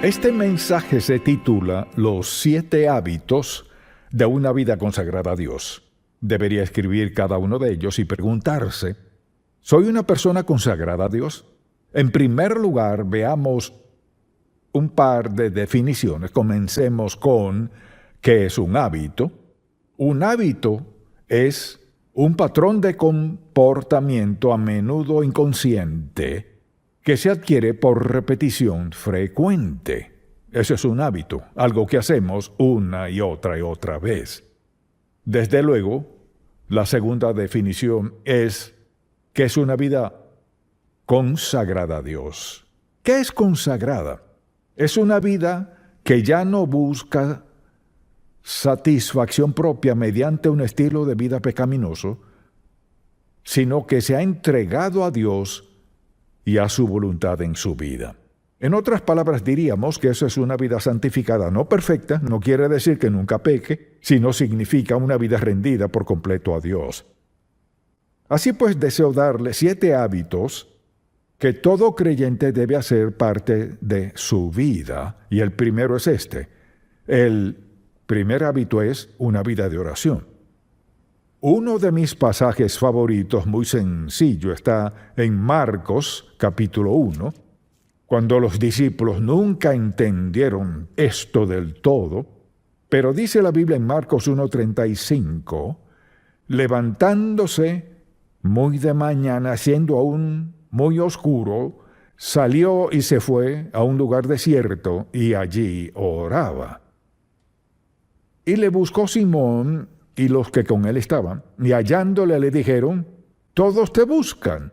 Este mensaje se titula Los 7 hábitos de una vida consagrada a Dios. Debería escribir cada uno de ellos y preguntarse, ¿soy una persona consagrada a Dios? En primer lugar, veamos un par de definiciones. Comencemos con ¿qué es un hábito? Un hábito es un patrón de comportamiento a menudo inconsciente que se adquiere por repetición frecuente. Eso es un hábito, algo que hacemos una y otra vez. Desde luego, la segunda definición es que es una vida consagrada a Dios. ¿Qué es consagrada? Es una vida que ya no busca satisfacción propia mediante un estilo de vida pecaminoso, sino que se ha entregado a Dios y a su voluntad en su vida. En otras palabras, diríamos que eso es una vida santificada, no perfecta, no quiere decir que nunca peque, sino significa una vida rendida por completo a Dios. Así pues, deseo darle 7 hábitos que todo creyente debe hacer parte de su vida, y el primero es este. El primer hábito es una vida de oración. Uno de mis pasajes favoritos, muy sencillo, está en Marcos, capítulo 1, cuando los discípulos nunca entendieron esto del todo, pero dice la Biblia en Marcos 1:35, levantándose muy de mañana, siendo aún muy oscuro, salió y se fue a un lugar desierto y allí oraba. Y le buscó Simón y los que con él estaban, y hallándole le dijeron, todos te buscan.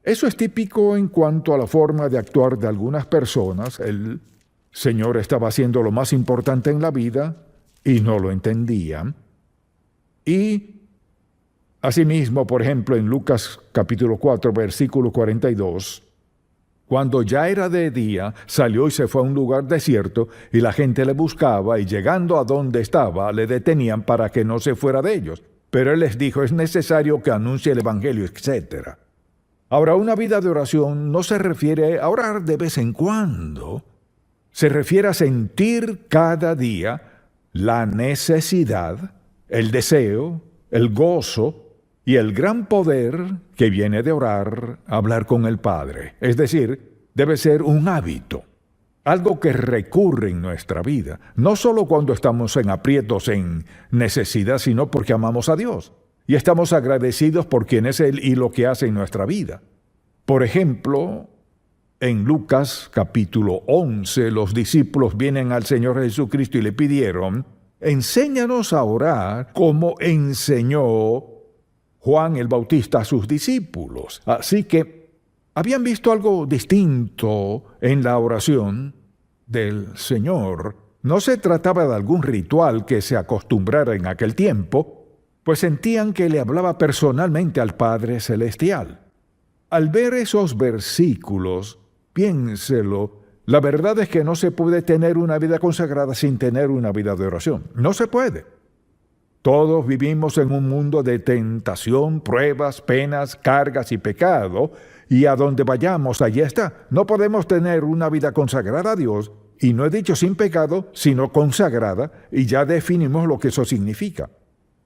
Eso es típico en cuanto a la forma de actuar de algunas personas. El Señor estaba haciendo lo más importante en la vida y no lo entendían. Y asimismo, por ejemplo, en Lucas capítulo 4, versículo 42, cuando ya era de día, salió y se fue a un lugar desierto, y la gente le buscaba, y llegando a donde estaba, le detenían para que no se fuera de ellos. Pero él les dijo, es necesario que anuncie el evangelio, etc. Ahora, una vida de oración no se refiere a orar de vez en cuando. Se refiere a sentir cada día la necesidad, el deseo, el gozo y el gran poder que viene de orar, hablar con el Padre. Es decir, debe ser un hábito, algo que recurre en nuestra vida, no solo cuando estamos en aprietos, en necesidad, sino porque amamos a Dios y estamos agradecidos por quien es Él y lo que hace en nuestra vida. Por ejemplo, en Lucas capítulo 11, los discípulos vienen al Señor Jesucristo y le pidieron, enséñanos a orar como enseñó Juan el Bautista a sus discípulos. Así que habían visto algo distinto en la oración del Señor. No se trataba de algún ritual que se acostumbrara en aquel tiempo, pues sentían que le hablaba personalmente al Padre Celestial. Al ver esos versículos, piénselo, la verdad es que no se puede tener una vida consagrada sin tener una vida de oración. No se puede. Todos vivimos en un mundo de tentación, pruebas, penas, cargas y pecado, y a donde vayamos, allí está. No podemos tener una vida consagrada a Dios, y no he dicho sin pecado, sino consagrada, y ya definimos lo que eso significa.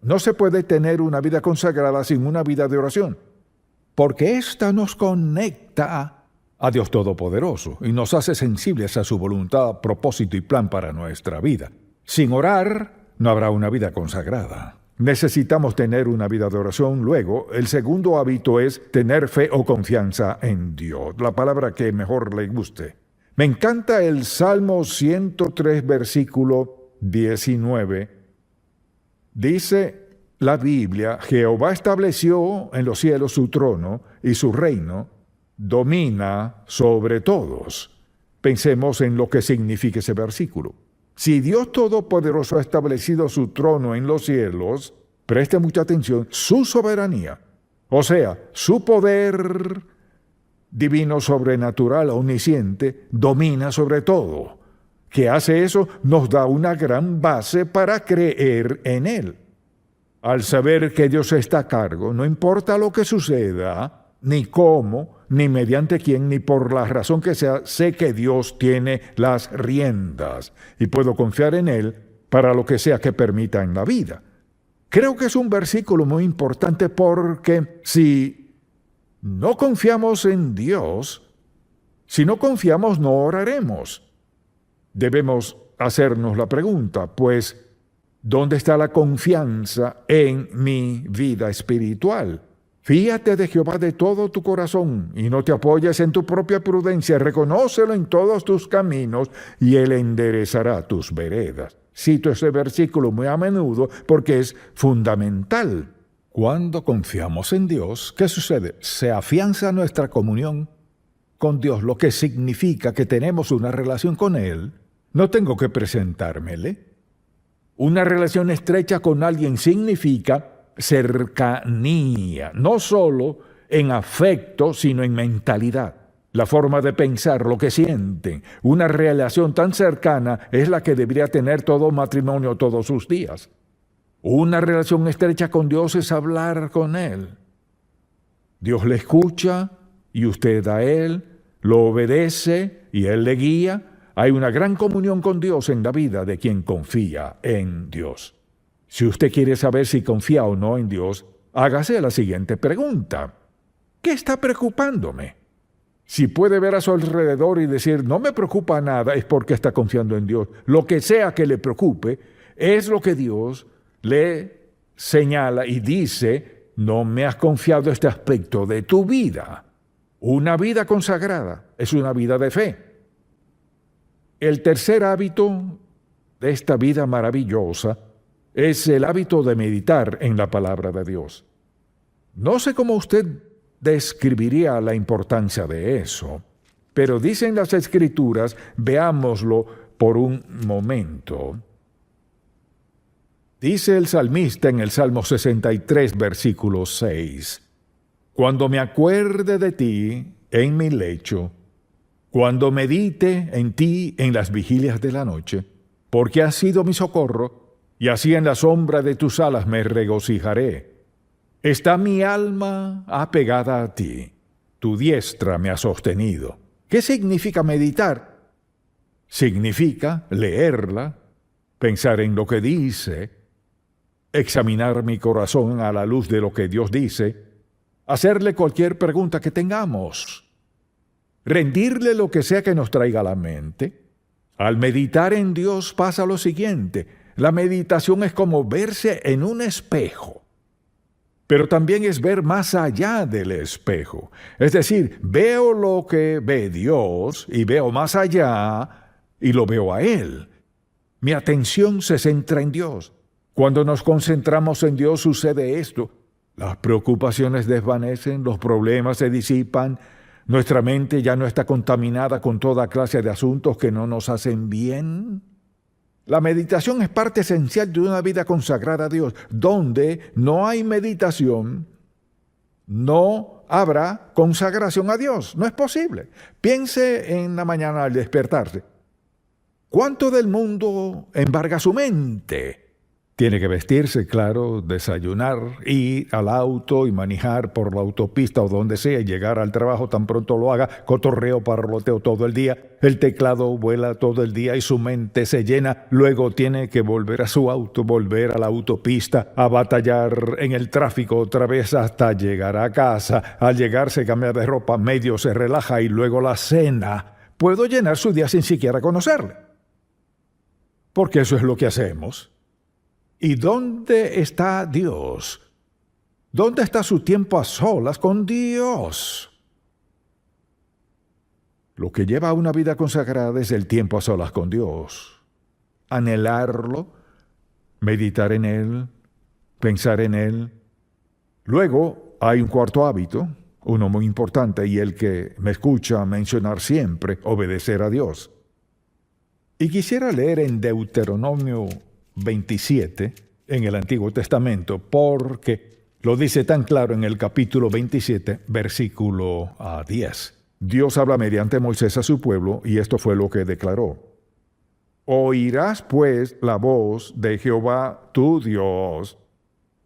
No se puede tener una vida consagrada sin una vida de oración, porque ésta nos conecta a Dios Todopoderoso y nos hace sensibles a su voluntad, propósito y plan para nuestra vida. Sin orar, no habrá una vida consagrada. Necesitamos tener una vida de oración. Luego, el segundo hábito es tener fe o confianza en Dios, la palabra que mejor le guste. Me encanta el Salmo 103, versículo 19. Dice la Biblia, Jehová estableció en los cielos su trono y su reino domina sobre todos. Pensemos en lo que significa ese versículo. Si Dios Todopoderoso ha establecido su trono en los cielos, preste mucha atención, su soberanía, o sea, su poder divino, sobrenatural, omnisciente, domina sobre todo. ¿Qué hace eso? Nos da una gran base para creer en Él. Al saber que Dios está a cargo, no importa lo que suceda, ni cómo, ni mediante quién, ni por la razón que sea. Sé que Dios tiene las riendas y puedo confiar en Él para lo que sea que permita en la vida. Creo que es un versículo muy importante porque si no confiamos en Dios, si no confiamos, no oraremos. Debemos hacernos la pregunta, pues, ¿dónde está la confianza en mi vida espiritual? Fíate de Jehová de todo tu corazón y no te apoyes en tu propia prudencia. Reconócelo en todos tus caminos y Él enderezará tus veredas. Cito ese versículo muy a menudo porque es fundamental. Cuando confiamos en Dios, ¿qué sucede? Se afianza nuestra comunión con Dios, lo que significa que tenemos una relación con Él. No tengo que presentármele. Una relación estrecha con alguien significa cercanía, no solo en afecto, sino en mentalidad. La forma de pensar, lo que sienten. Una relación tan cercana es la que debería tener todo matrimonio todos sus días. Una relación estrecha con Dios es hablar con Él. Dios le escucha y usted a Él, lo obedece y Él le guía. Hay una gran comunión con Dios en la vida de quien confía en Dios. Si usted quiere saber si confía o no en Dios, hágase la siguiente pregunta. ¿Qué está preocupándome? Si puede ver a su alrededor y decir, no me preocupa nada, es porque está confiando en Dios. Lo que sea que le preocupe, es lo que Dios le señala y dice, no me has confiado este aspecto de tu vida. Una vida consagrada es una vida de fe. El tercer hábito de esta vida maravillosa es el hábito de meditar en la palabra de Dios. No sé cómo usted describiría la importancia de eso, pero dicen las Escrituras, veámoslo por un momento. Dice el salmista en el Salmo 63, versículo 6, cuando me acuerde de ti en mi lecho, cuando medite en ti en las vigilias de la noche, porque has sido mi socorro, y así en la sombra de tus alas me regocijaré. Está mi alma apegada a ti, tu diestra me ha sostenido. ¿Qué significa meditar? Significa leerla, pensar en lo que dice, examinar mi corazón a la luz de lo que Dios dice, hacerle cualquier pregunta que tengamos, rendirle lo que sea que nos traiga a la mente. Al meditar en Dios pasa lo siguiente. La meditación es como verse en un espejo, pero también es ver más allá del espejo. Es decir, veo lo que ve Dios y veo más allá y lo veo a Él. Mi atención se centra en Dios. Cuando nos concentramos en Dios sucede esto. Las preocupaciones desvanecen, los problemas se disipan, nuestra mente ya no está contaminada con toda clase de asuntos que no nos hacen bien. La meditación es parte esencial de una vida consagrada a Dios. Donde no hay meditación, no habrá consagración a Dios. No es posible. Piense en la mañana al despertarse. ¿Cuánto del mundo embarga su mente? Tiene que vestirse, claro, desayunar, ir al auto y manejar por la autopista o donde sea, y llegar al trabajo tan pronto lo haga, cotorreo, parloteo todo el día, el teclado vuela todo el día y su mente se llena, luego tiene que volver a su auto, volver a la autopista, a batallar en el tráfico otra vez hasta llegar a casa. Al llegar se cambia de ropa, medio se relaja y luego la cena. Puedo llenar su día sin siquiera conocerle, porque eso es lo que hacemos. ¿Y dónde está Dios? ¿Dónde está su tiempo a solas con Dios? Lo que lleva a una vida consagrada es el tiempo a solas con Dios. Anhelarlo, meditar en Él, pensar en Él. Luego hay un cuarto hábito, uno muy importante y el que me escucha mencionar siempre, obedecer a Dios. Y quisiera leer en Deuteronomio 27 en el Antiguo Testamento, porque lo dice tan claro en el capítulo 27, versículo 10. Dios habla mediante Moisés a su pueblo, y esto fue lo que declaró. Oirás pues la voz de Jehová tu Dios,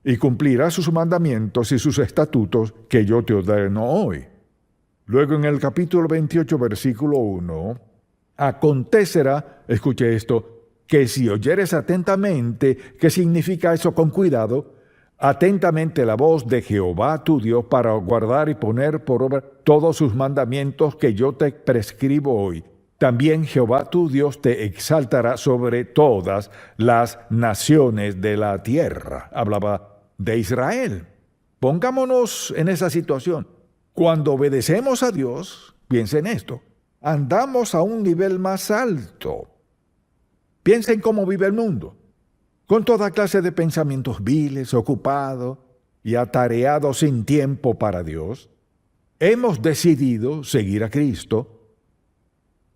y cumplirás sus mandamientos y sus estatutos que yo te ordeno hoy. Luego en el capítulo 28, versículo 1, acontecerá, escuche esto, que si oyeres atentamente, ¿qué significa eso con cuidado? Atentamente la voz de Jehová tu Dios para guardar y poner por obra todos sus mandamientos que yo te prescribo hoy. También Jehová tu Dios te exaltará sobre todas las naciones de la tierra. Hablaba de Israel. Pongámonos en esa situación. Cuando obedecemos a Dios, piensa en esto, andamos a un nivel más alto. Piensa en cómo vive el mundo, con toda clase de pensamientos viles, ocupado y atareado sin tiempo para Dios. Hemos decidido seguir a Cristo,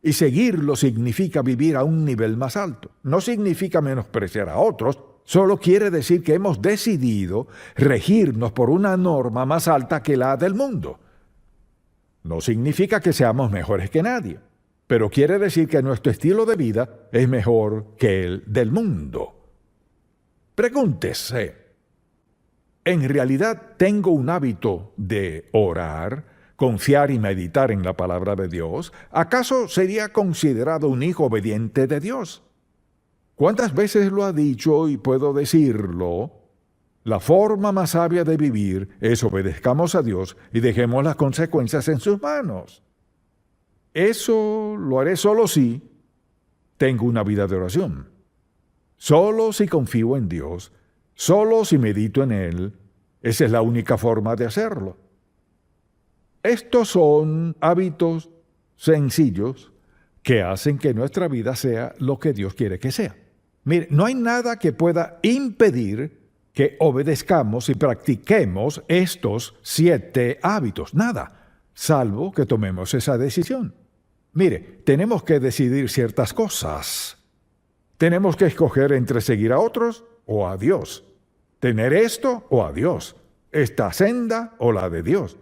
y seguirlo significa vivir a un nivel más alto. No significa menospreciar a otros, solo quiere decir que hemos decidido regirnos por una norma más alta que la del mundo. No significa que seamos mejores que nadie, pero quiere decir que nuestro estilo de vida es mejor que el del mundo. Pregúntese, ¿en realidad tengo un hábito de orar, confiar y meditar en la palabra de Dios? ¿Acaso sería considerado un hijo obediente de Dios? ¿Cuántas veces lo ha dicho y puedo decirlo? La forma más sabia de vivir es obedezcamos a Dios y dejemos las consecuencias en sus manos. Eso lo haré solo si tengo una vida de oración. Solo si confío en Dios, solo si medito en Él. Esa es la única forma de hacerlo. Estos son hábitos sencillos que hacen que nuestra vida sea lo que Dios quiere que sea. Mire, no hay nada que pueda impedir que obedezcamos y practiquemos estos 7 hábitos. Nada, salvo que tomemos esa decisión. Mire, tenemos que decidir ciertas cosas. Tenemos que escoger entre seguir a otros o a Dios. Tener esto o a Dios. Esta senda o la de Dios.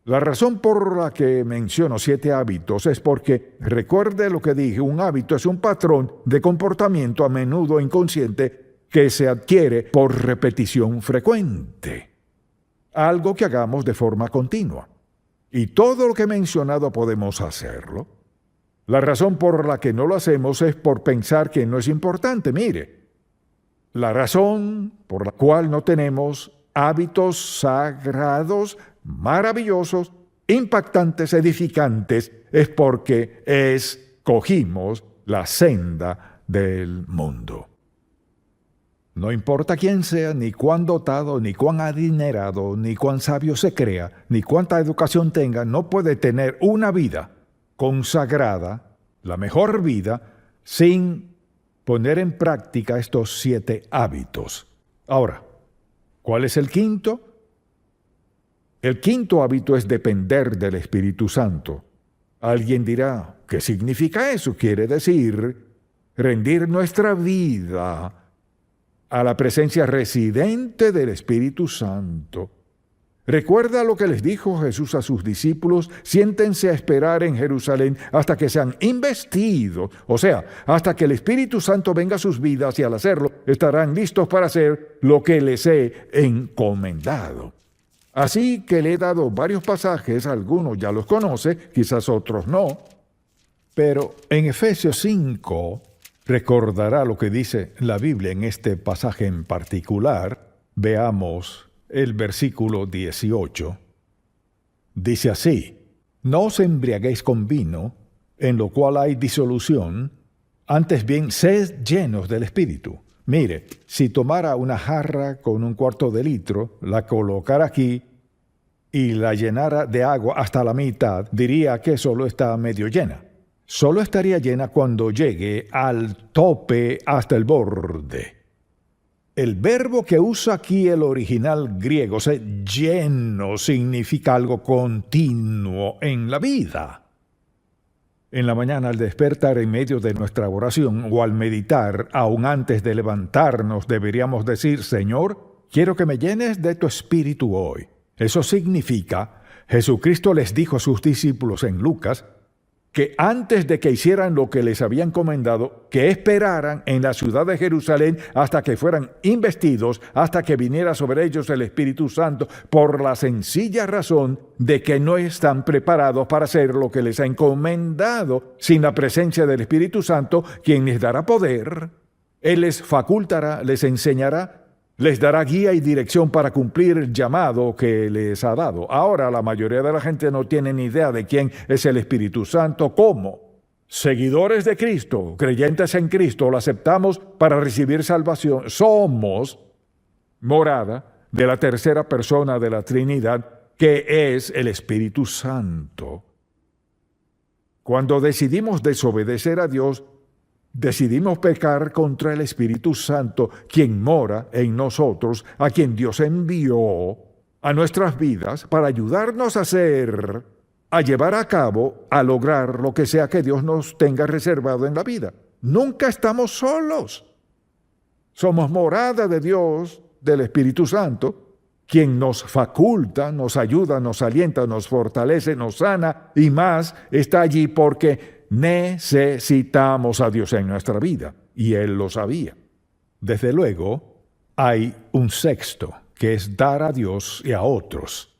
La razón por la que menciono 7 hábitos es porque, recuerde lo que dije, un hábito es un patrón de comportamiento a menudo inconsciente que se adquiere por repetición frecuente. Algo que hagamos de forma continua. Y todo lo que he mencionado podemos hacerlo. La razón por la que no lo hacemos es por pensar que no es importante. Mire, la razón por la cual no tenemos hábitos sagrados, maravillosos, impactantes, edificantes, es porque escogimos la senda del mundo. No importa quién sea, ni cuán dotado, ni cuán adinerado, ni cuán sabio se crea, ni cuánta educación tenga, no puede tener una vida consagrada, la mejor vida, sin poner en práctica estos 7 hábitos. Ahora, ¿cuál es el quinto? El quinto hábito es depender del Espíritu Santo. Alguien dirá, ¿qué significa eso? Quiere decir rendir nuestra vida a la presencia residente del Espíritu Santo. Recuerda lo que les dijo Jesús a sus discípulos: siéntense a esperar en Jerusalén hasta que sean investidos, o sea, hasta que el Espíritu Santo venga a sus vidas, y al hacerlo estarán listos para hacer lo que les he encomendado. Así que le he dado varios pasajes, algunos ya los conoce, quizás otros no, pero en Efesios 5 recordará lo que dice la Biblia en este pasaje en particular. Veamos el versículo 18. Dice así: no os embriaguéis con vino, en lo cual hay disolución, antes bien sed llenos del Espíritu. Mire, si tomara una jarra con 1/4 de litro, la colocara aquí y la llenara de agua hasta la mitad, diría que solo está medio llena. Solo estaría llena cuando llegue al tope hasta el borde. El verbo que usa aquí el original griego, ser lleno, significa algo continuo en la vida. En la mañana, al despertar, en medio de nuestra oración, o al meditar, aún antes de levantarnos, deberíamos decir: Señor, quiero que me llenes de tu Espíritu hoy. Eso significa, Jesucristo les dijo a sus discípulos en Lucas, que antes de que hicieran lo que les había encomendado, que esperaran en la ciudad de Jerusalén hasta que fueran investidos, hasta que viniera sobre ellos el Espíritu Santo, por la sencilla razón de que no están preparados para hacer lo que les ha encomendado sin la presencia del Espíritu Santo, quien les dará poder. Él les facultará, les enseñará, les dará guía y dirección para cumplir el llamado que les ha dado. Ahora la mayoría de la gente no tiene ni idea de quién es el Espíritu Santo. ¿Cómo? Seguidores de Cristo, creyentes en Cristo, lo aceptamos para recibir salvación. Somos morada de la tercera persona de la Trinidad, que es el Espíritu Santo. Cuando decidimos desobedecer a Dios, decidimos pecar contra el Espíritu Santo, quien mora en nosotros, a quien Dios envió a nuestras vidas para ayudarnos a llevar a cabo, a lograr lo que sea que Dios nos tenga reservado en la vida. Nunca estamos solos. Somos morada de Dios, del Espíritu Santo, quien nos faculta, nos ayuda, nos alienta, nos fortalece, nos sana y más, está allí porque necesitamos a Dios en nuestra vida, y Él lo sabía. Desde luego, hay un sexto, que es dar a Dios y a otros.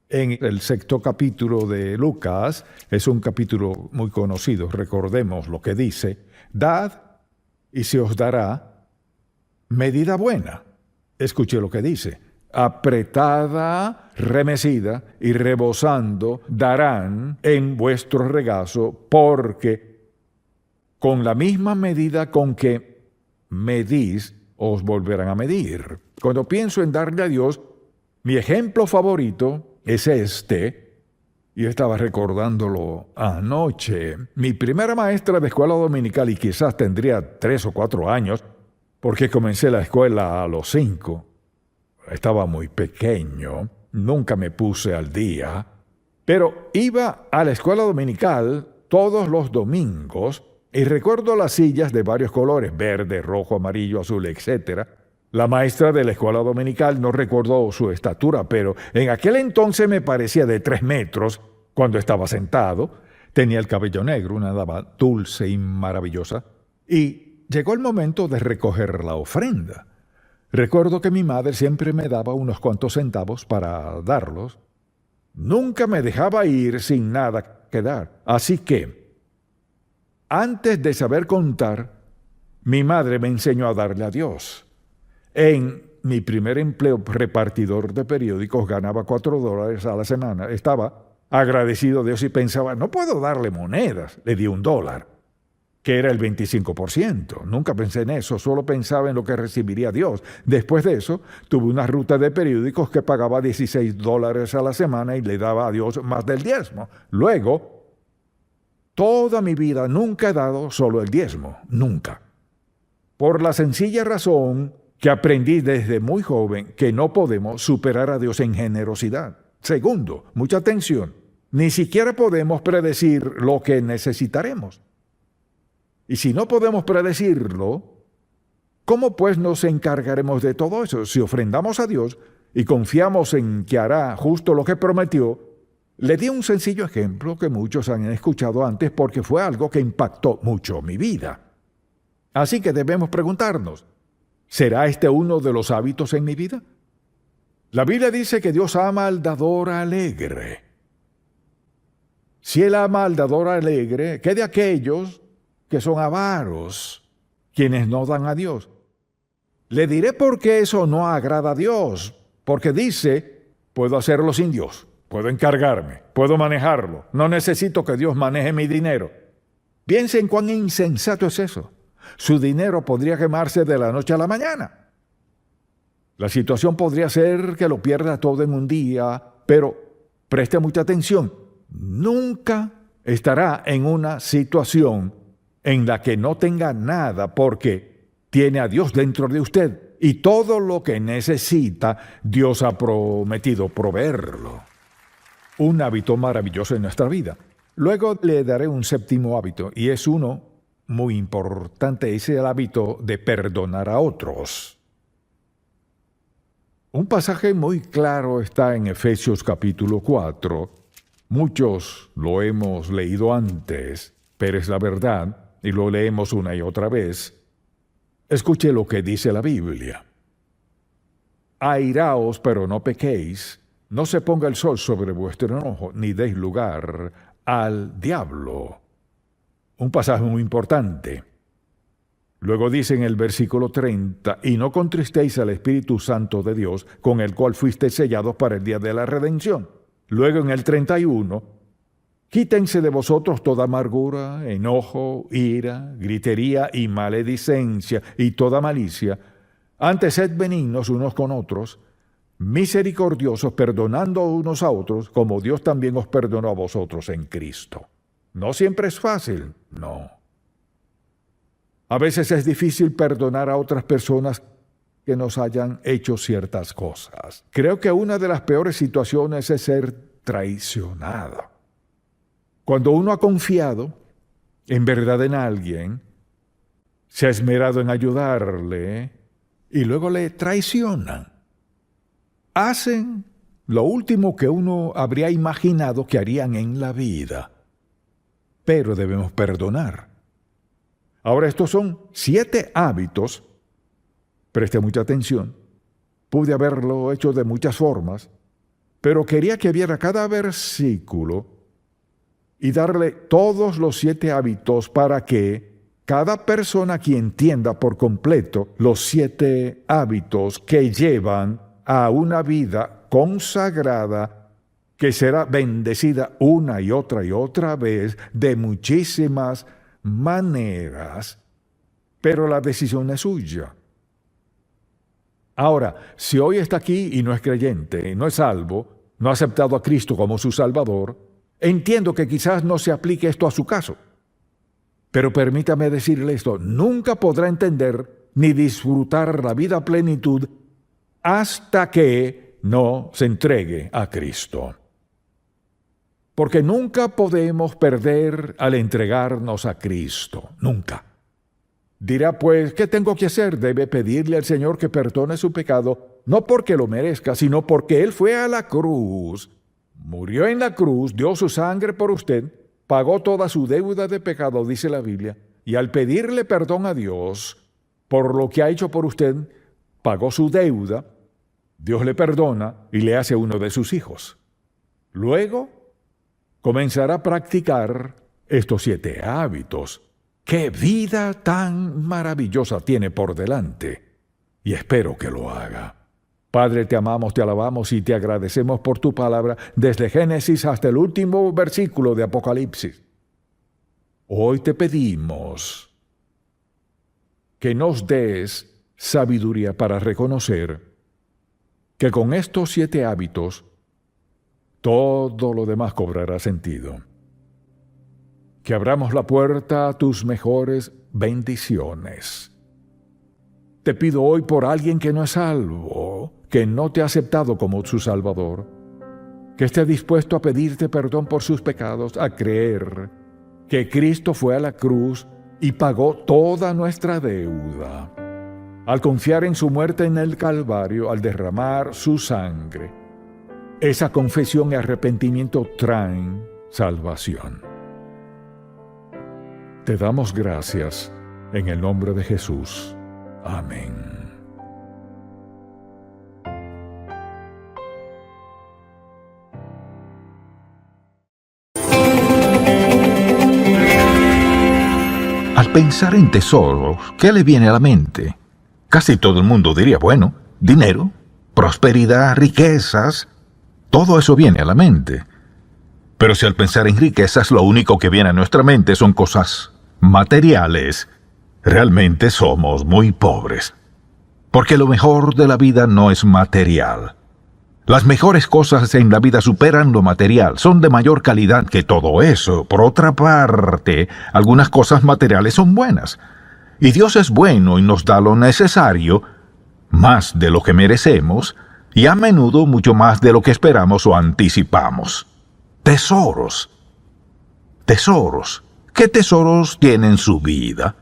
En el sexto capítulo de Lucas, es un capítulo muy conocido, recordemos lo que dice: dad y se os dará medida buena. Escuche lo que dice: apretada, remecida y rebosando darán en vuestro regazo, porque con la misma medida con que medís, os volverán a medir. Cuando pienso en darle a Dios, mi ejemplo favorito es este, y estaba recordándolo anoche. Mi primera maestra de escuela dominical, y quizás tendría 3 o 4 años, porque comencé la escuela a los 5. Estaba muy pequeño, nunca me puse al día, pero iba a la escuela dominical todos los domingos y recuerdo las sillas de varios colores, verde, rojo, amarillo, azul, etc. La maestra de la escuela dominical, no recuerdo su estatura, pero en aquel entonces me parecía de 3 metros cuando estaba sentado. Tenía el cabello negro, una dama dulce y maravillosa, y llegó el momento de recoger la ofrenda. Recuerdo que mi madre siempre me daba unos cuantos centavos para darlos. Nunca me dejaba ir sin nada que dar. Así que, antes de saber contar, mi madre me enseñó a darle a Dios. En mi primer empleo repartidor de periódicos ganaba $4 a la semana. Estaba agradecido a Dios y pensaba, no puedo darle monedas. Le di $1. Que era el 25%. Nunca pensé en eso, solo pensaba en lo que recibiría Dios. Después de eso, tuve una ruta de periódicos que pagaba $16 a la semana y le daba a Dios más del diezmo. Luego, toda mi vida nunca he dado solo el diezmo, nunca. Por la sencilla razón que aprendí desde muy joven que no podemos superar a Dios en generosidad. Segundo, mucha atención, ni siquiera podemos predecir lo que necesitaremos. Y si no podemos predecirlo, ¿cómo pues nos encargaremos de todo eso? Si ofrendamos a Dios y confiamos en que hará justo lo que prometió, le di un sencillo ejemplo que muchos han escuchado antes porque fue algo que impactó mucho mi vida. Así que debemos preguntarnos, ¿será este uno de los hábitos en mi vida? La Biblia dice que Dios ama al dador alegre. Si Él ama al dador alegre, ¿qué de aquellos que son avaros, quienes no dan a Dios? Le diré por qué eso no agrada a Dios, porque dice, puedo hacerlo sin Dios, puedo encargarme, puedo manejarlo, no necesito que Dios maneje mi dinero. Piensen cuán insensato es eso. Su dinero podría quemarse de la noche a la mañana. La situación podría ser que lo pierda todo en un día, pero preste mucha atención, nunca estará en una situación en la que no tenga nada porque tiene a Dios dentro de usted y todo lo que necesita, Dios ha prometido proveerlo. Un hábito maravilloso en nuestra vida. Luego le daré un séptimo hábito y es uno muy importante, es el hábito de perdonar a otros. Un pasaje muy claro está en Efesios capítulo 4, Muchos lo hemos leído antes, pero es la verdad, y lo leemos una y otra vez. Escuche lo que dice la Biblia. Airaos, pero no pequéis. No se ponga el sol sobre vuestro enojo, ni deis lugar al diablo. Un pasaje muy importante. Luego dice en el versículo 30, y no contristéis al Espíritu Santo de Dios, con el cual fuisteis sellados para el día de la redención. Luego en el 31, quítense de vosotros toda amargura, enojo, ira, gritería y maledicencia y toda malicia. Antes sed benignos unos con otros, misericordiosos, perdonando unos a otros, como Dios también os perdonó a vosotros en Cristo. No siempre es fácil, no. A veces es difícil perdonar a otras personas que nos hayan hecho ciertas cosas. Creo que una de las peores situaciones es ser traicionado. Cuando uno ha confiado en verdad en alguien, se ha esmerado en ayudarle y luego le traicionan. Hacen lo último que uno habría imaginado que harían en la vida. Pero debemos perdonar. Ahora, estos son 7 hábitos. Preste mucha atención. Pude haberlo hecho de muchas formas, pero quería que viera cada versículo y darle todos los 7 hábitos para que cada persona que entienda por completo los 7 hábitos que llevan a una vida consagrada que será bendecida una y otra vez de muchísimas maneras, pero la decisión es suya. Ahora, si hoy está aquí y no es creyente, no es salvo, no ha aceptado a Cristo como su Salvador, entiendo que quizás no se aplique esto a su caso. Pero permítame decirle esto, nunca podrá entender ni disfrutar la vida a plenitud hasta que no se entregue a Cristo. Porque nunca podemos perder al entregarnos a Cristo, nunca. Dirá, pues, ¿qué tengo que hacer? Debe pedirle al Señor que perdone su pecado, no porque lo merezca, sino porque Él fue a la cruz, murió en la cruz, dio su sangre por usted, pagó toda su deuda de pecado, dice la Biblia, y al pedirle perdón a Dios por lo que ha hecho por usted, pagó su deuda, Dios le perdona y le hace uno de sus hijos. Luego, comenzará a practicar estos 7 hábitos. ¡Qué vida tan maravillosa tiene por delante! Y espero que lo haga. Padre, te amamos, te alabamos y te agradecemos por tu palabra desde Génesis hasta el último versículo de Apocalipsis. Hoy te pedimos que nos des sabiduría para reconocer que con estos 7 hábitos todo lo demás cobrará sentido. Que abramos la puerta a tus mejores bendiciones. Te pido hoy por alguien que no es salvo, que no te ha aceptado como su Salvador, que esté dispuesto a pedirte perdón por sus pecados, a creer que Cristo fue a la cruz y pagó toda nuestra deuda. Al confiar en su muerte en el Calvario, al derramar su sangre, esa confesión y arrepentimiento traen salvación. Te damos gracias en el nombre de Jesús. Amén. Al pensar en tesoros, ¿qué le viene a la mente? Casi todo el mundo diría, bueno, dinero, prosperidad, riquezas, todo eso viene a la mente. Pero si al pensar en riquezas lo único que viene a nuestra mente son cosas materiales, realmente somos muy pobres. Porque lo mejor de la vida no es material. Las mejores cosas en la vida superan lo material, son de mayor calidad que todo eso. Por otra parte, algunas cosas materiales son buenas. Y Dios es bueno y nos da lo necesario, más de lo que merecemos, y a menudo mucho más de lo que esperamos o anticipamos. Tesoros. Tesoros. ¿Qué tesoros tienen su vida?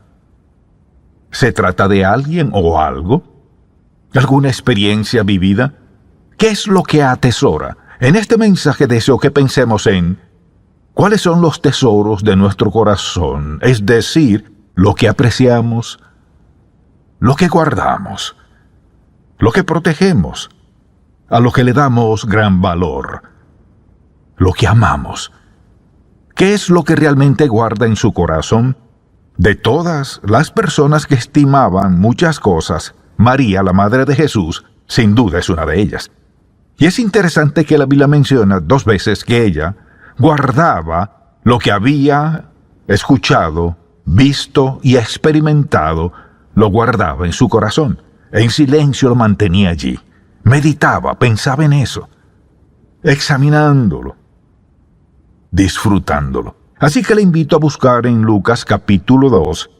¿Se trata de alguien o algo? ¿Alguna experiencia vivida? ¿Qué es lo que atesora? En este mensaje deseo que pensemos en cuáles son los tesoros de nuestro corazón, es decir, lo que apreciamos, lo que guardamos, lo que protegemos, a lo que le damos gran valor, lo que amamos. ¿Qué es lo que realmente guarda en su corazón? De todas las personas que estimaban muchas cosas, María, la madre de Jesús, sin duda es una de ellas. Y es interesante que la Biblia menciona 2 veces que ella guardaba lo que había escuchado, visto y experimentado, lo guardaba en su corazón. En silencio lo mantenía allí. Meditaba, pensaba en eso, examinándolo, disfrutándolo. Así que le invito a buscar en Lucas capítulo 2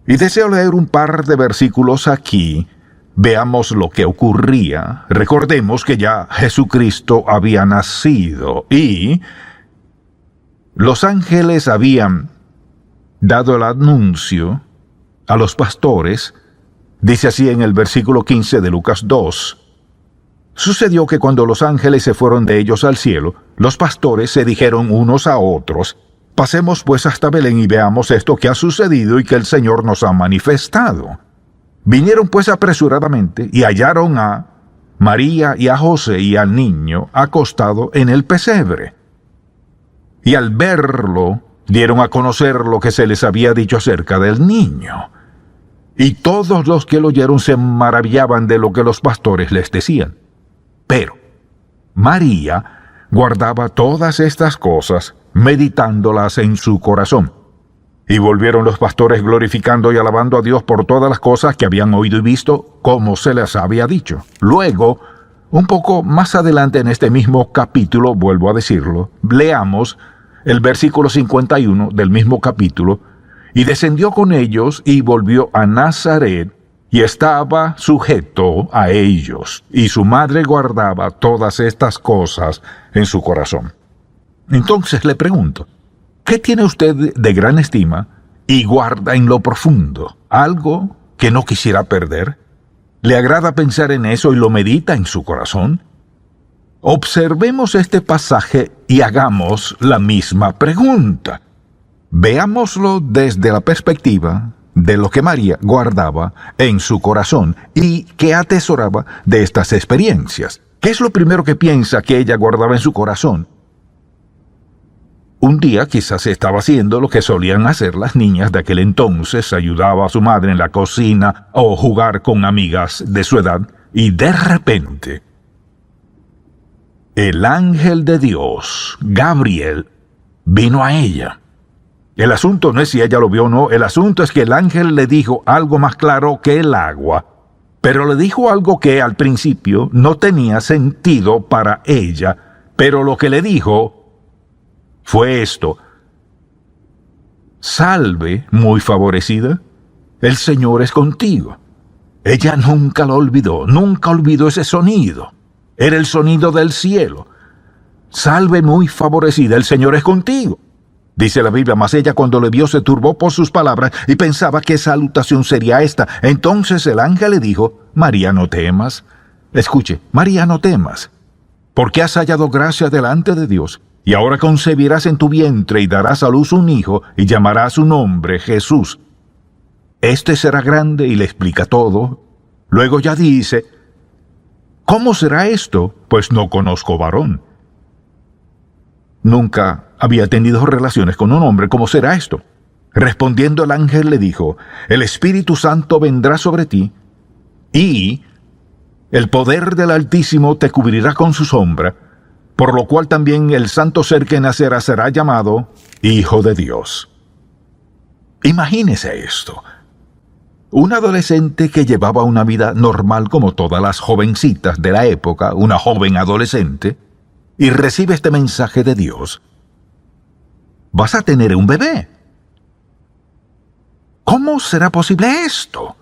y deseo leer un par de versículos aquí. Veamos lo que ocurría. Recordemos que ya Jesucristo había nacido y los ángeles habían dado el anuncio a los pastores. Dice así en el versículo 15 de Lucas 2. Sucedió que cuando los ángeles se fueron de ellos al cielo, los pastores se dijeron unos a otros: pasemos pues hasta Belén y veamos esto que ha sucedido y que el Señor nos ha manifestado. Vinieron pues apresuradamente y hallaron a María y a José y al niño acostado en el pesebre. Y al verlo, dieron a conocer lo que se les había dicho acerca del niño. Y todos los que lo oyeron se maravillaban de lo que los pastores les decían. Pero María guardaba todas estas cosas, meditándolas en su corazón. Y volvieron los pastores glorificando y alabando a Dios por todas las cosas que habían oído y visto, como se les había dicho. Luego, un poco más adelante en este mismo capítulo, vuelvo a decirlo, leamos el versículo 51 del mismo capítulo. Y descendió con ellos y volvió a Nazaret, y estaba sujeto a ellos, y su madre guardaba todas estas cosas en su corazón. Entonces le pregunto, ¿qué tiene usted de gran estima y guarda en lo profundo? ¿Algo que no quisiera perder? ¿Le agrada pensar en eso y lo medita en su corazón? Observemos este pasaje y hagamos la misma pregunta. Veámoslo desde la perspectiva de lo que María guardaba en su corazón y que atesoraba de estas experiencias. ¿Qué es lo primero que piensa que ella guardaba en su corazón? Un día quizás estaba haciendo lo que solían hacer las niñas de aquel entonces, ayudaba a su madre en la cocina o jugar con amigas de su edad, y de repente el ángel de Dios, Gabriel, vino a ella. El asunto no es si ella lo vio o no, el asunto es que el ángel le dijo algo más claro que el agua, pero le dijo algo que al principio no tenía sentido para ella, pero lo que le dijo fue esto: salve, muy favorecida, el Señor es contigo. Ella nunca lo olvidó, nunca olvidó ese sonido. Era el sonido del cielo. Salve, muy favorecida, el Señor es contigo. Dice la Biblia, mas ella cuando le vio se turbó por sus palabras y pensaba qué salutación sería esta. Entonces el ángel le dijo: María, no temas. Escuche, María, no temas, porque has hallado gracia delante de Dios. Y ahora concebirás en tu vientre y darás a luz un hijo y llamarás su nombre Jesús. Este será grande, y le explica todo. Luego ya dice: ¿cómo será esto? Pues no conozco varón. Nunca había tenido relaciones con un hombre. ¿Cómo será esto? Respondiendo el ángel le dijo: el Espíritu Santo vendrá sobre ti, y el poder del Altísimo te cubrirá con su sombra, por lo cual también el santo ser que nacerá será llamado Hijo de Dios. Imagínese esto. Un adolescente que llevaba una vida normal como todas las jovencitas de la época, una joven adolescente, y recibe este mensaje de Dios: vas a tener un bebé. ¿Cómo será posible esto?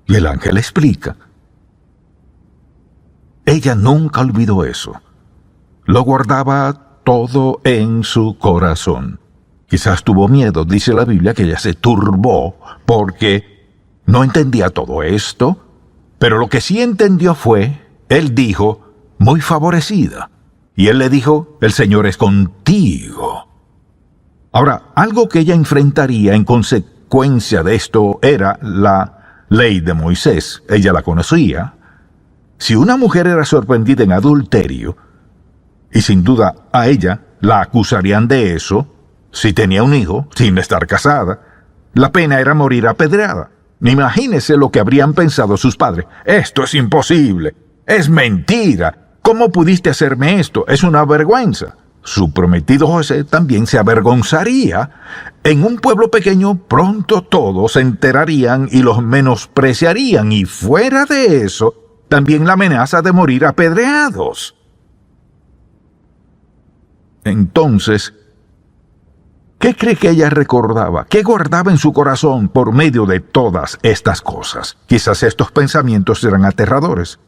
Y el ángel explica. Ella nunca olvidó eso. Lo guardaba todo en su corazón. Quizás tuvo miedo, dice la Biblia, que ella se turbó porque no entendía todo esto, pero lo que sí entendió fue, él dijo, muy favorecida. Y él le dijo, el Señor es contigo. Ahora, algo que ella enfrentaría en consecuencia de esto era la ley de Moisés. Ella la conocía. Si una mujer era sorprendida en adulterio, y sin duda a ella la acusarían de eso, si tenía un hijo, sin estar casada, la pena era morir apedreada. Imagínese lo que habrían pensado sus padres. Esto es imposible. Es mentira. ¿Cómo pudiste hacerme esto? Es una vergüenza. Su prometido José también se avergonzaría. En un pueblo pequeño pronto todos se enterarían y los menospreciarían. Y fuera de eso, también la amenaza de morir apedreados. Entonces, ¿qué cree que ella recordaba? ¿Qué guardaba en su corazón por medio de todas estas cosas? Quizás estos pensamientos eran aterradores.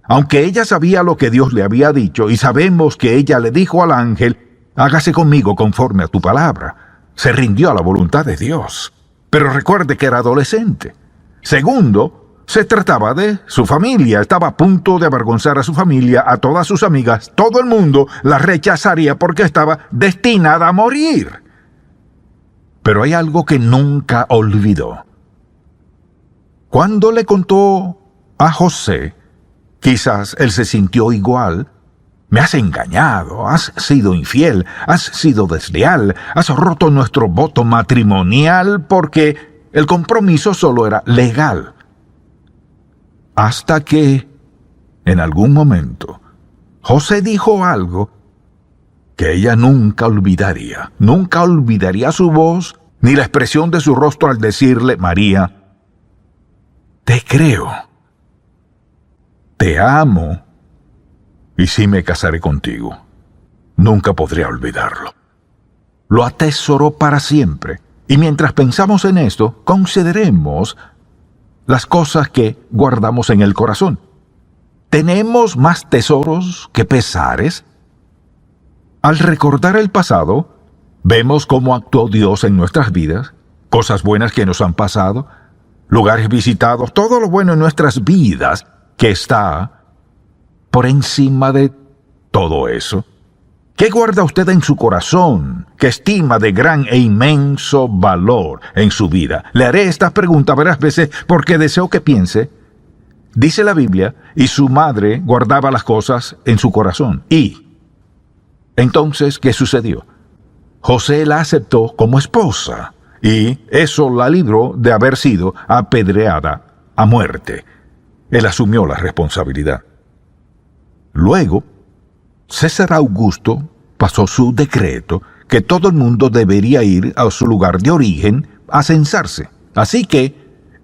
Aunque ella sabía lo que Dios le había dicho, y sabemos que ella le dijo al ángel, hágase conmigo conforme a tu palabra. Se rindió a la voluntad de Dios. Pero recuerde que era adolescente. Segundo, se trataba de su familia. Estaba a punto de avergonzar a su familia, a todas sus amigas. Todo el mundo la rechazaría porque estaba destinada a morir. Pero hay algo que nunca olvidó. Cuando le contó a José, quizás él se sintió igual. Me has engañado, has sido infiel, has sido desleal, has roto nuestro voto matrimonial porque el compromiso solo era legal. Hasta que, en algún momento, José dijo algo que ella nunca olvidaría. Nunca olvidaría su voz ni la expresión de su rostro al decirle, María, te creo. Te amo y sí me casaré contigo. Nunca podré olvidarlo. Lo atesoró para siempre. Y mientras pensamos en esto, consideremos las cosas que guardamos en el corazón. ¿Tenemos más tesoros que pesares? Al recordar el pasado, vemos cómo actuó Dios en nuestras vidas, cosas buenas que nos han pasado, lugares visitados, todo lo bueno en nuestras vidas que está por encima de todo eso. ¿Qué guarda usted en su corazón que estima de gran e inmenso valor en su vida? Le haré esta pregunta varias veces porque deseo que piense. Dice la Biblia, y su madre guardaba las cosas en su corazón. Y entonces, ¿qué sucedió? José la aceptó como esposa y eso la libró de haber sido apedreada a muerte. Él asumió la responsabilidad. Luego, César Augusto pasó su decreto que todo el mundo debería ir a su lugar de origen a censarse. Así que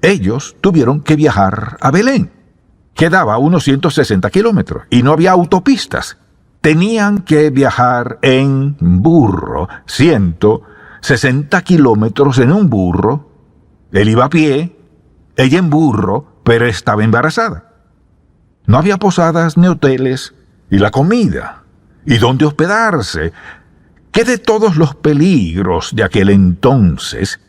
ellos tuvieron que viajar a Belén. Quedaba a unos 160 kilómetros y no había autopistas. Tenían que viajar en burro, 160 kilómetros en un burro. Él iba a pie, ella en burro, pero estaba embarazada. No había posadas ni hoteles, y la comida, y dónde hospedarse. ¿Qué de todos los peligros de aquel entonces?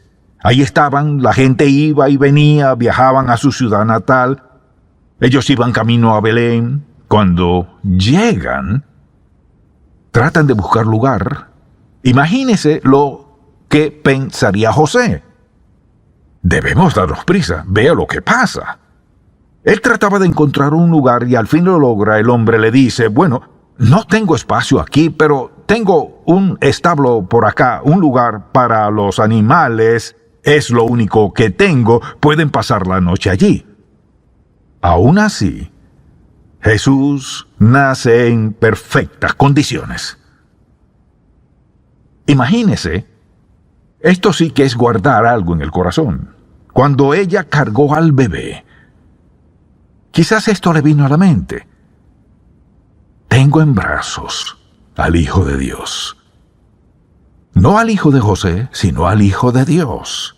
Ahí estaban, la gente iba y venía, viajaban a su ciudad natal. Ellos iban camino a Belén. Cuando llegan, tratan de buscar lugar. Imagínese lo que pensaría José. Debemos darnos prisa, vea lo que pasa. Él trataba de encontrar un lugar y al fin lo logra. El hombre le dice, bueno, no tengo espacio aquí, pero tengo un establo por acá, un lugar para los animales. Es lo único que tengo, pueden pasar la noche allí. Aún así, Jesús nace en perfectas condiciones. Imagínese, esto sí que es guardar algo en el corazón. Cuando ella cargó al bebé, quizás esto le vino a la mente. Tengo en brazos al Hijo de Dios. No al hijo de José, sino al Hijo de Dios.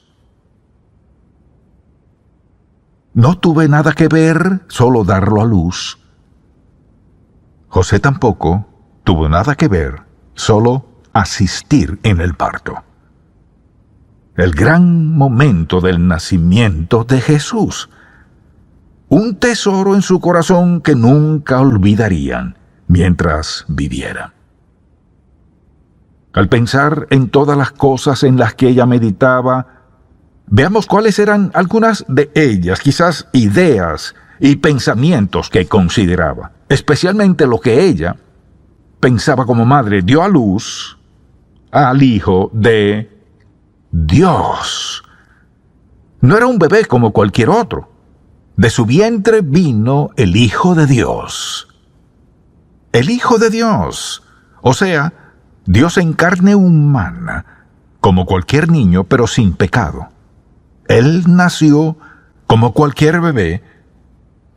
No tuve nada que ver, solo darlo a luz. José tampoco tuvo nada que ver, solo asistir en el parto. El gran momento del nacimiento de Jesús. Un tesoro en su corazón que nunca olvidarían. mientras viviera. Al pensar en todas las cosas en las que ella meditaba, veamos cuáles eran algunas de ellas, quizás ideas y pensamientos que consideraba, especialmente lo que ella pensaba como madre. Dio a luz al Hijo de Dios. No era un bebé como cualquier otro. De su vientre vino el Hijo de Dios. El Hijo de Dios. O sea, Dios en carne humana, como cualquier niño, pero sin pecado. Él nació como cualquier bebé,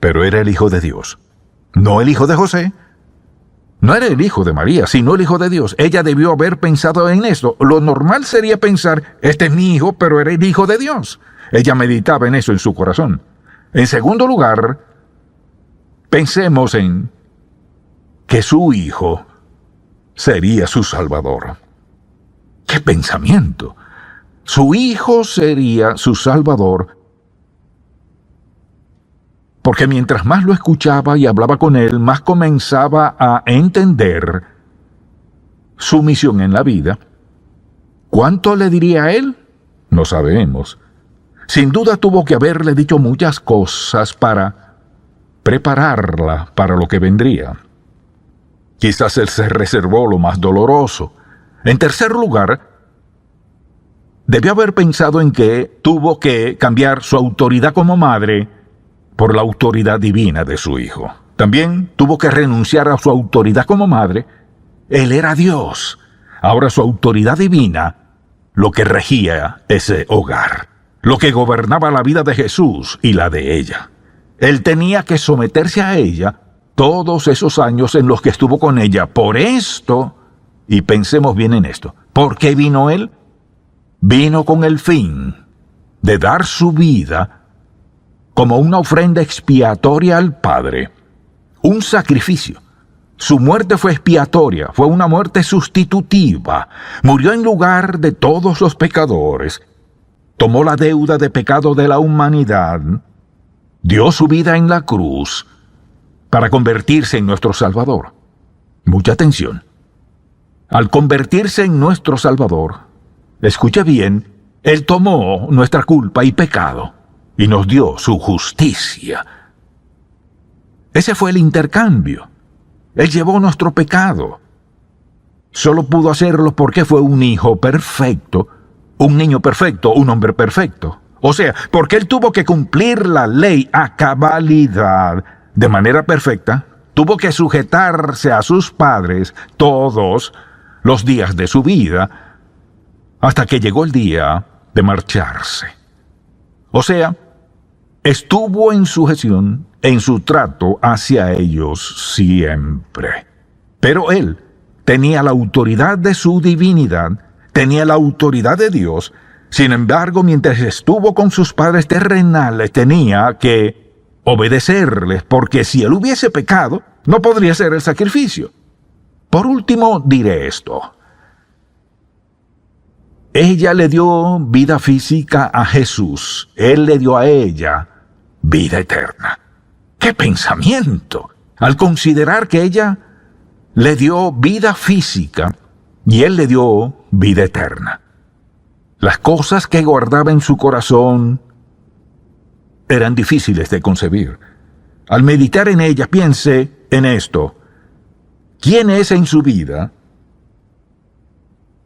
pero era el Hijo de Dios. No el hijo de José. No era el hijo de María, sino el Hijo de Dios. Ella debió haber pensado en esto. Lo normal sería pensar, este es mi hijo, pero era el Hijo de Dios. Ella meditaba en eso en su corazón. En segundo lugar, pensemos en que su hijo sería su Salvador. ¡Qué pensamiento! Su hijo sería su Salvador. Porque mientras más lo escuchaba y hablaba con él, más comenzaba a entender su misión en la vida. ¿Cuánto le diría a él? No sabemos. Sin duda tuvo que haberle dicho muchas cosas para prepararla para lo que vendría. Quizás él se reservó lo más doloroso. En tercer lugar, debió haber pensado en que tuvo que cambiar su autoridad como madre por la autoridad divina de su hijo. También tuvo que renunciar a su autoridad como madre. Él era Dios. Ahora su autoridad divina, lo que regía ese hogar, lo que gobernaba la vida de Jesús y la de ella. Él tenía que someterse a ella todos esos años en los que estuvo con ella. Por esto, y pensemos bien en esto, ¿por qué vino él? Vino con el fin de dar su vida como una ofrenda expiatoria al Padre, un sacrificio. Su muerte fue expiatoria, fue una muerte sustitutiva. Murió en lugar de todos los pecadores, tomó la deuda de pecado de la humanidad, dio su vida en la cruz para convertirse en nuestro Salvador. Mucha atención. Al convertirse en nuestro Salvador, escuche bien, Él tomó nuestra culpa y pecado y nos dio su justicia. Ese fue el intercambio. Él llevó nuestro pecado. Solo pudo hacerlo porque fue un hijo perfecto, un niño perfecto, un hombre perfecto. O sea, porque Él tuvo que cumplir la ley a cabalidad, de manera perfecta, tuvo que sujetarse a sus padres todos los días de su vida, hasta que llegó el día de marcharse. O sea, estuvo en sujeción, en su trato hacia ellos siempre. Pero Él tenía la autoridad de su divinidad, tenía la autoridad de Dios. Sin embargo, mientras estuvo con sus padres terrenales, tenía que obedecerles, porque si Él hubiese pecado, no podría hacer el sacrificio. Por último, diré esto. Ella le dio vida física a Jesús. Él le dio a ella vida eterna. ¡Qué pensamiento! Al considerar que ella le dio vida física y Él le dio vida eterna. Las cosas que guardaba en su corazón eran difíciles de concebir. Al meditar en ella, piense en esto. ¿Quién es en su vida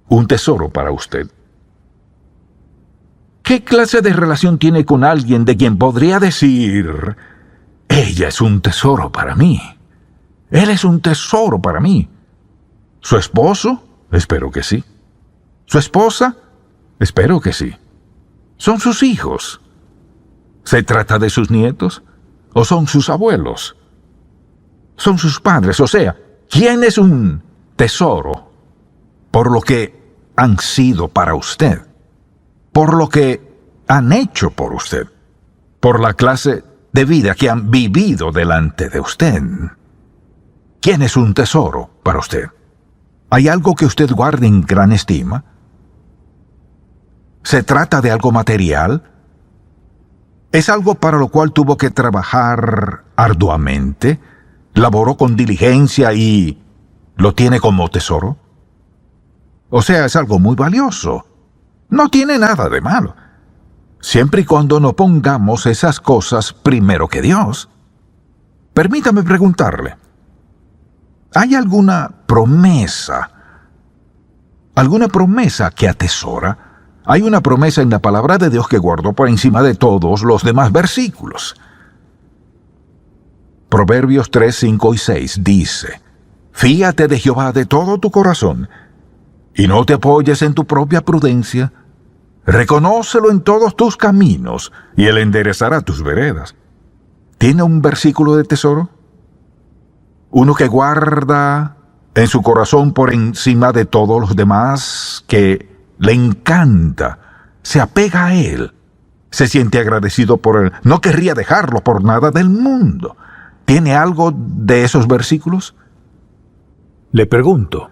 un tesoro para usted? ¿Qué clase de relación tiene con alguien de quien podría decir, ella es un tesoro para mí? Él es un tesoro para mí. ¿Su esposo? Espero que sí. ¿Su esposa? Espero que sí. ¿Son sus hijos? ¿Se trata de sus nietos? ¿O son sus abuelos? Son sus padres. O sea, ¿quién es un tesoro por lo que han sido para usted? Por lo que han hecho por usted, por la clase de vida que han vivido delante de usted. ¿Quién es un tesoro para usted? ¿Hay algo que usted guarde en gran estima? ¿Se trata de algo material? ¿Es algo para lo cual tuvo que trabajar arduamente? laboró con diligencia y lo tiene como tesoro. O sea, es algo muy valioso. No tiene nada de malo, siempre y cuando no pongamos esas cosas primero que Dios. Permítame preguntarle, ¿hay alguna promesa que atesora? Hay una promesa en la palabra de Dios que guardó por encima de todos los demás versículos. Proverbios 3, 5 y 6 dice: Fíate de Jehová de todo tu corazón, y no te apoyes en tu propia prudencia. Reconócelo en todos tus caminos, y Él enderezará tus veredas. ¿Tiene un versículo de tesoro? Uno que guarda en su corazón por encima de todos los demás, que le encanta, se apega a Él, se siente agradecido por Él, no querría dejarlo por nada del mundo. ¿Tiene algo de esos versículos? Le pregunto,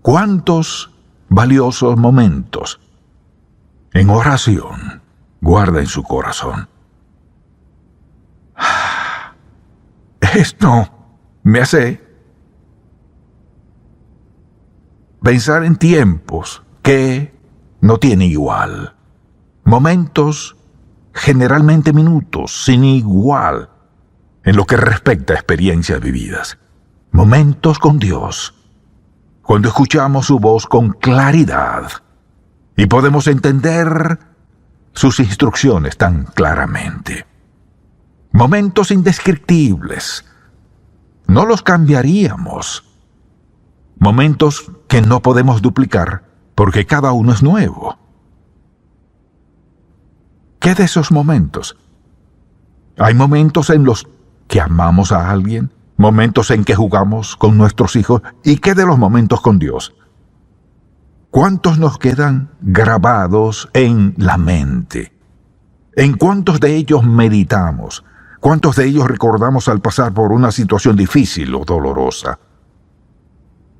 ¿cuántos valiosos momentos en oración guarda en su corazón? Esto me hace pensar en tiempos que no tienen igual. Momentos, generalmente minutos, sin igual en lo que respecta a experiencias vividas. Momentos con Dios, cuando escuchamos su voz con claridad y podemos entender sus instrucciones tan claramente. Momentos indescriptibles, no los cambiaríamos. Momentos que no podemos duplicar porque cada uno es nuevo. ¿Qué de esos momentos? Hay momentos en los que amamos a alguien, momentos en que jugamos con nuestros hijos, ¿y qué de los momentos con Dios? ¿Cuántos nos quedan grabados en la mente? ¿En cuántos de ellos meditamos? ¿Cuántos de ellos recordamos al pasar por una situación difícil o dolorosa?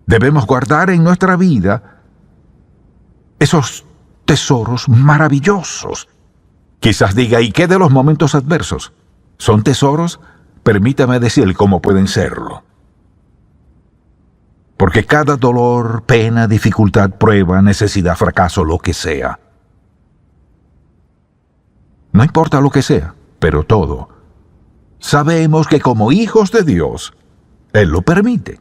Debemos guardar en nuestra vida esos tesoros maravillosos. Quizás diga, ¿y qué de los momentos adversos? ¿Son tesoros? Permítame decir cómo pueden serlo. Porque cada dolor, pena, dificultad, prueba, necesidad, fracaso, lo que sea. No importa lo que sea, pero todo. Sabemos que como hijos de Dios, Él lo permite.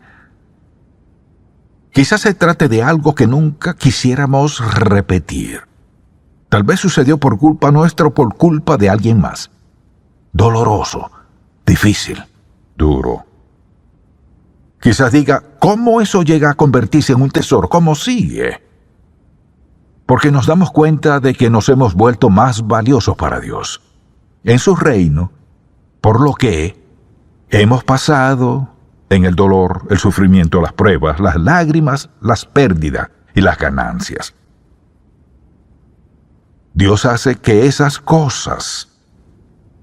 Quizás se trate de algo que nunca quisiéramos repetir. Tal vez sucedió por culpa nuestra o por culpa de alguien más. Doloroso, difícil, duro. Quizás diga, ¿cómo eso llega a convertirse en un tesoro? ¿Cómo sigue? Porque nos damos cuenta de que nos hemos vuelto más valiosos para Dios, en su reino, por lo que hemos pasado en el dolor, el sufrimiento, las pruebas, las lágrimas, las pérdidas y las ganancias. Dios hace que esas cosas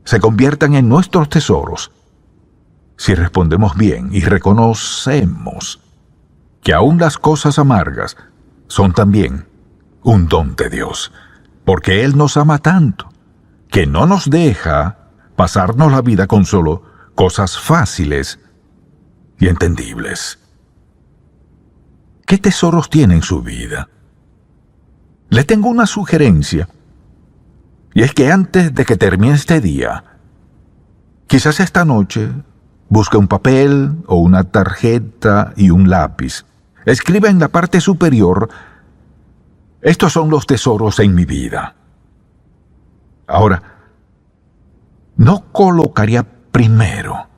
se conviertan en nuestros tesoros si respondemos bien y reconocemos que aún las cosas amargas son también un don de Dios, porque Él nos ama tanto que no nos deja pasarnos la vida con solo cosas fáciles y entendibles. ¿Qué tesoros tiene en su vida? Le tengo una sugerencia, y es que antes de que termine este día, quizás esta noche, busque un papel o una tarjeta y un lápiz. Escriba en la parte superior, estos son los tesoros en mi vida. Ahora, no colocaría primero,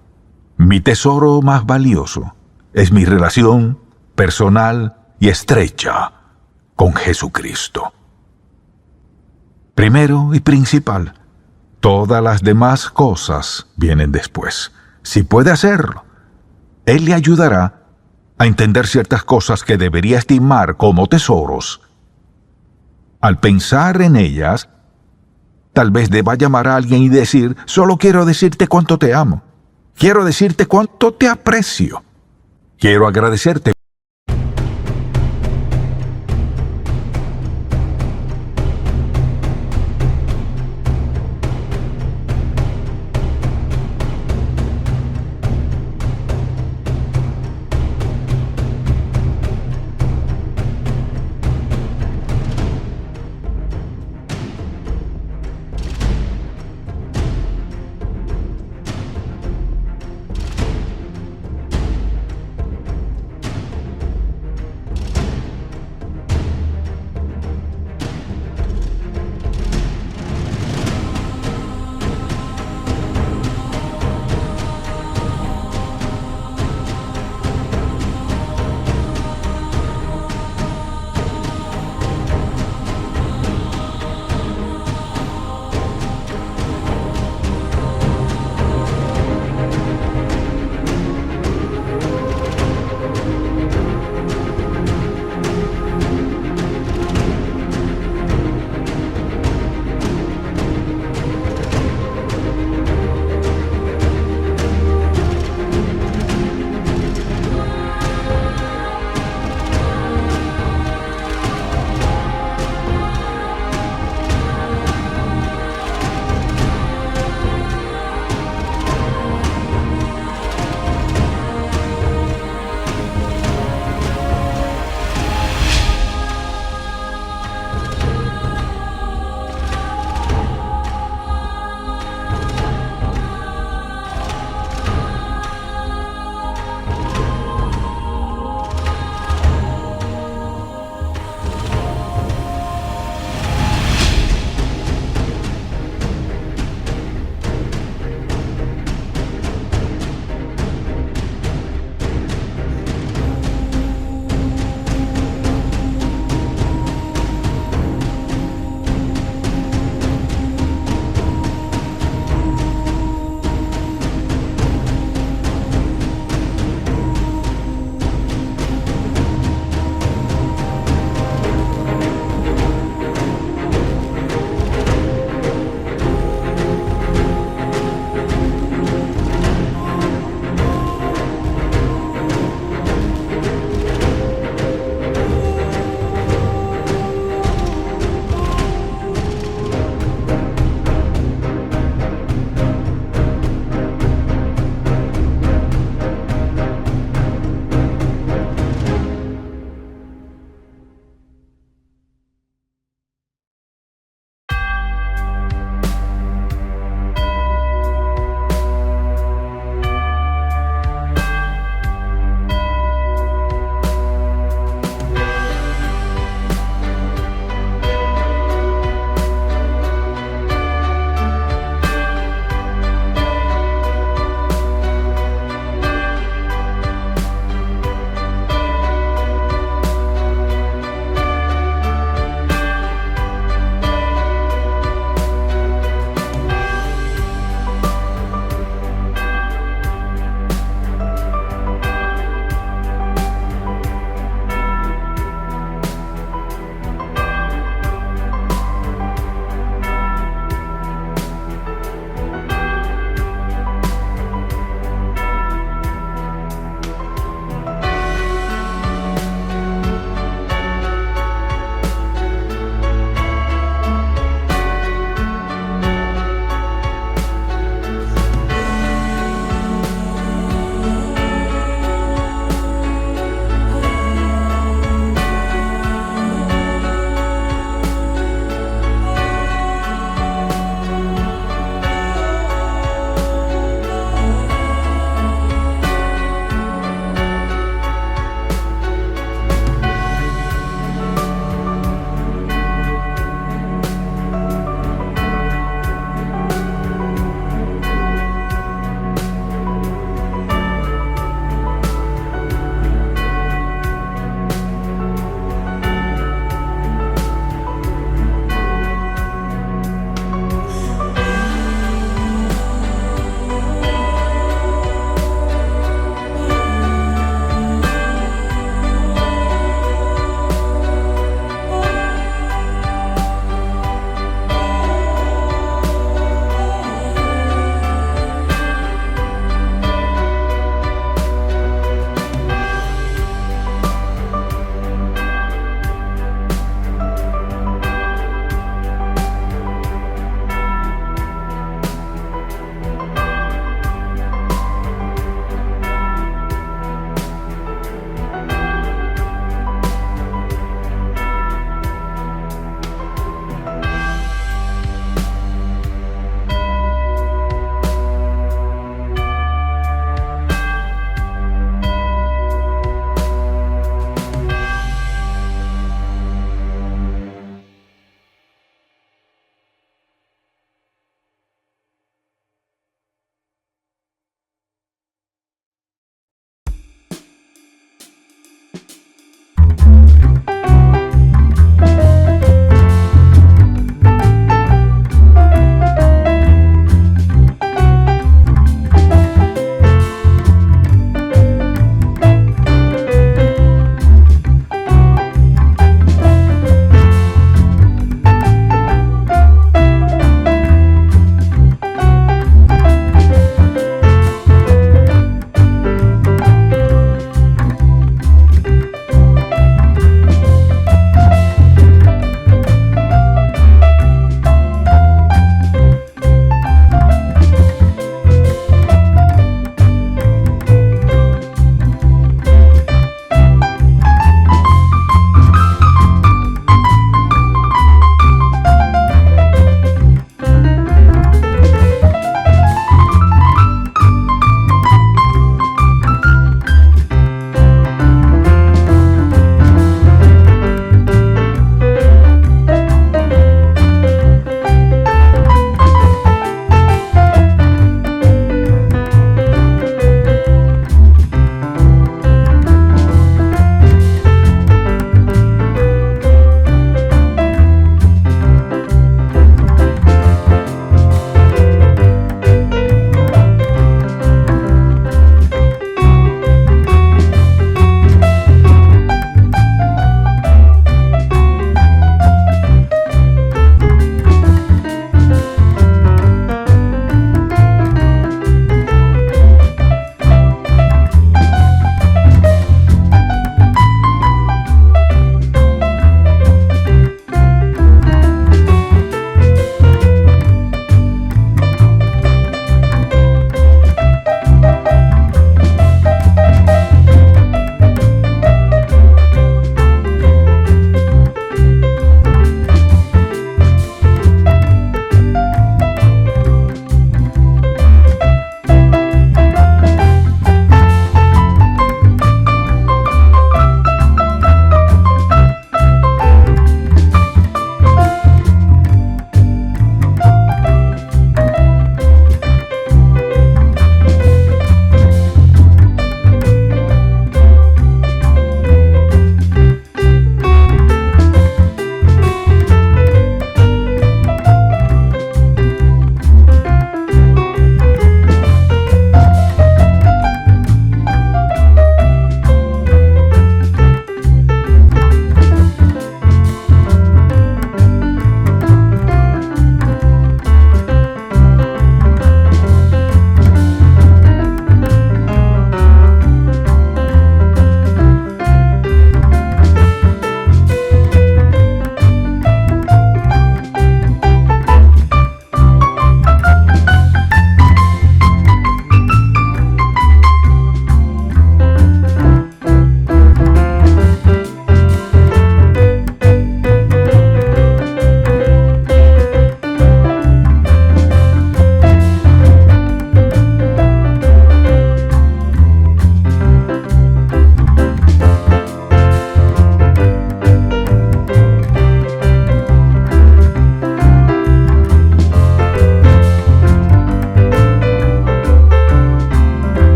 mi tesoro más valioso es mi relación personal y estrecha con Jesucristo. Primero y principal, todas las demás cosas vienen después. Si puede hacerlo, Él le ayudará a entender ciertas cosas que debería estimar como tesoros. Al pensar en ellas, tal vez deba llamar a alguien y decir, solo quiero decirte cuánto te amo. Quiero decirte cuánto te aprecio. Quiero agradecerte.